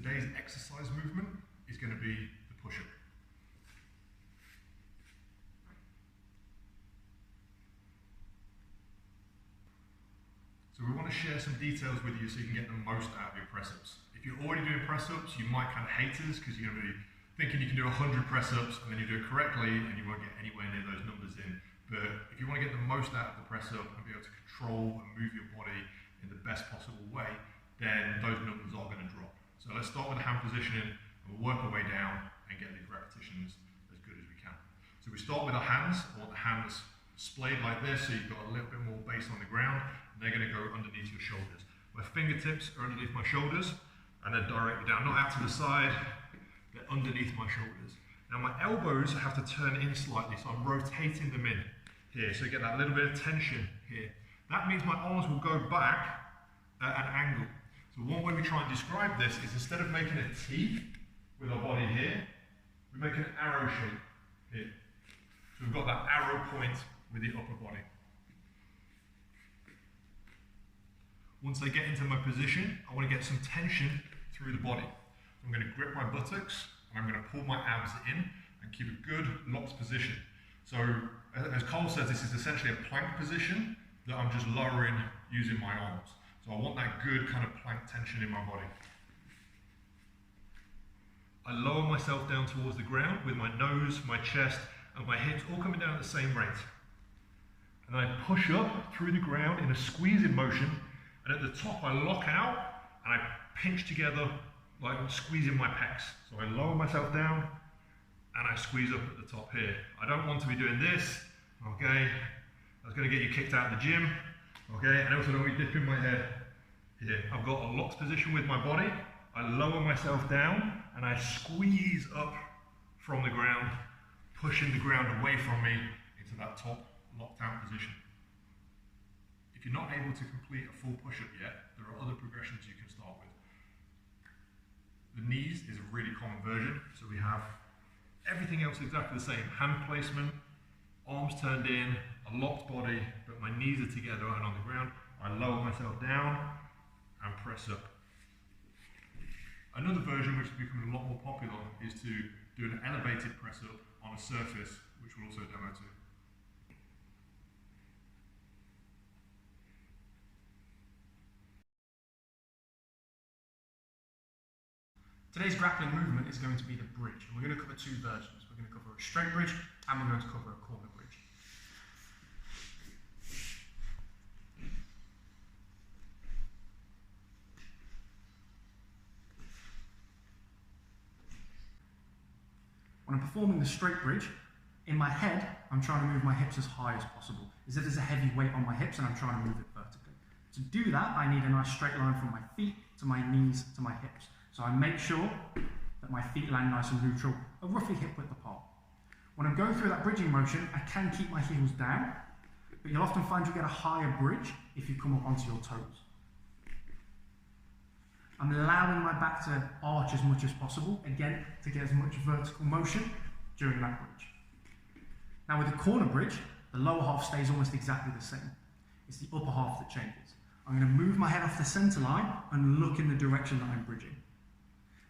Today's exercise movement is going to be the push-up. So we want to share some details with you so you can get the most out of your press-ups. If you're already doing press-ups, you might kind of hate us because you're going to be thinking you can do 100 press-ups and then you do it correctly and you won't get anywhere near those numbers in. But if you want to get the most out of the press-up and be able to control and move your body in the best possible way, then those numbers are going to drop. So let's start with the hand positioning and we'll work our way down and get these repetitions as good as we can. So we start with our hands. I want the hands splayed like this so you've got a little bit more base on the ground. They're going to go underneath your shoulders. My fingertips are underneath my shoulders and they're directly down, not out to the side, they're underneath my shoulders. Now my elbows have to turn in slightly, so I'm rotating them in here, so you get that little bit of tension here. That means my arms will go back at an angle. So one way we try and describe this is instead of making a T with our body here, we make an arrow shape here. So we've got that arrow point with the upper body. Once I get into my position, I want to get some tension through the body. So I'm going to grip my buttocks and I'm going to pull my abs in and keep a good locked position. So as Cole says, this is essentially a plank position that I'm just lowering using my arms. So I want that good kind of plank tension in my body. I lower myself down towards the ground with my nose, my chest and my hips all coming down at the same rate. And I push up through the ground in a squeezing motion. And at the top, I lock out and I pinch together like I'm squeezing my pecs. So I lower myself down and I squeeze up at the top here. I don't want to be doing this, okay? That's going to get you kicked out of the gym, okay? And I also don't want to be dipping my head here. I've got a locked position with my body. I lower myself down and I squeeze up from the ground, pushing the ground away from me into that top locked out position. If you're not able to complete a full push-up yet, there are other progressions you can start with. The knees is a really common version, so we have everything else exactly the same. Hand placement, arms turned in, a locked body, but my knees are together and on the ground. I lower myself down and press up. Another version which is becoming a lot more popular is to do an elevated press-up on a surface, which we'll also demo too. Today's grappling movement is going to be the bridge, and we're going to cover two versions. We're going to cover a straight bridge, and we're going to cover a corner bridge. When I'm performing the straight bridge, in my head, I'm trying to move my hips as high as possible, as if there's a heavy weight on my hips and I'm trying to move it vertically. To do that, I need a nice straight line from my feet to my knees to my hips. So I make sure that my feet land nice and neutral, are roughly hip width apart. When I'm going through that bridging motion, I can keep my heels down, but you'll often find you get a higher bridge if you come up onto your toes. I'm allowing my back to arch as much as possible, again, to get as much vertical motion during that bridge. Now with the corner bridge, the lower half stays almost exactly the same. It's the upper half that changes. I'm going to move my head off the center line and look in the direction that I'm bridging.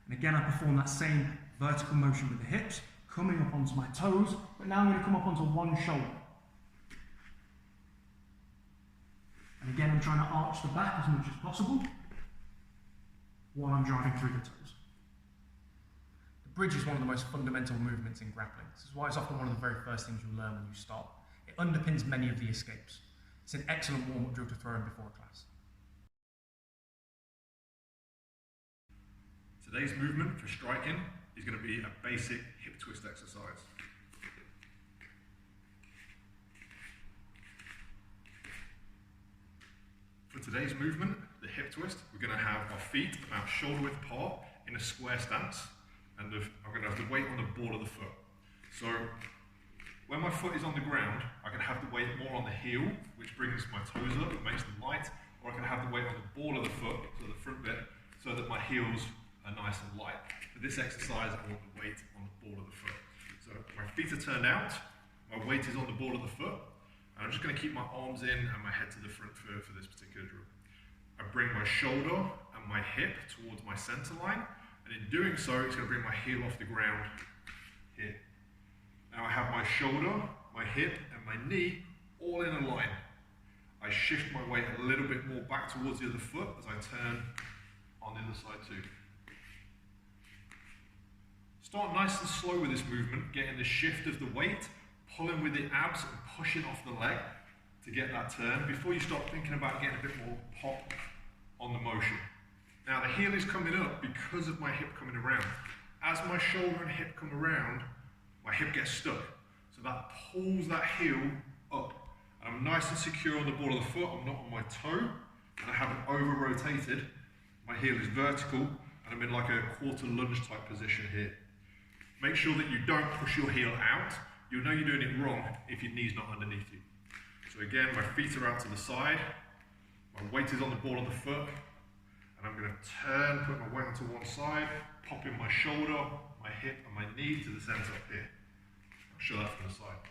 And again, I perform that same vertical motion with the hips, coming up onto my toes, but now I'm going to come up onto one shoulder. And again, I'm trying to arch the back as much as possible while I'm driving through the toes. The bridge is one of the most fundamental movements in grappling. This is why it's often one of the very first things you learn when you start. It underpins many of the escapes. It's an excellent warm-up drill to throw in before a class. Today's movement for striking is going to be a basic hip twist exercise. For today's movement, the hip twist, we're going to have our feet about shoulder width apart in a square stance, and I'm going to have the weight on the ball of the foot. So when my foot is on the ground, I can have the weight more on the heel, which brings my toes up and makes them light, or I can have the weight on the ball of the foot, so the front bit, so that my heels are nice and light. For this exercise, I want the weight on the ball of the foot. So my feet are turned out, my weight is on the ball of the foot, and I'm just going to keep my arms in and my head to the front for this particular drill. I bring my shoulder and my hip towards my center line, and And in doing so, it's going to bring my heel off the ground here. Now I have my shoulder, my hip, and my knee all in a line. I shift my weight a little bit more back towards the other foot as I turn on the other side too. Start nice and slow with this movement, getting the shift of the weight, pulling with the abs and pushing off the leg to get that turn before you start thinking about getting a bit more pop on the motion. Now the heel is coming up because of my hip coming around. As my shoulder and hip come around, my hip gets stuck. So that pulls that heel up. And I'm nice and secure on the ball of the foot, I'm not on my toe, and I haven't over-rotated. My heel is vertical, and I'm in like a quarter lunge type position here. Make sure that you don't push your heel out. You'll know you're doing it wrong if your knee's not underneath you. So again, my feet are out to the side, my weight is on the ball of the foot, and I'm going to turn, put my weight onto one side, pop in my shoulder, my hip, and my knee to the center up here. I'll show that from the side.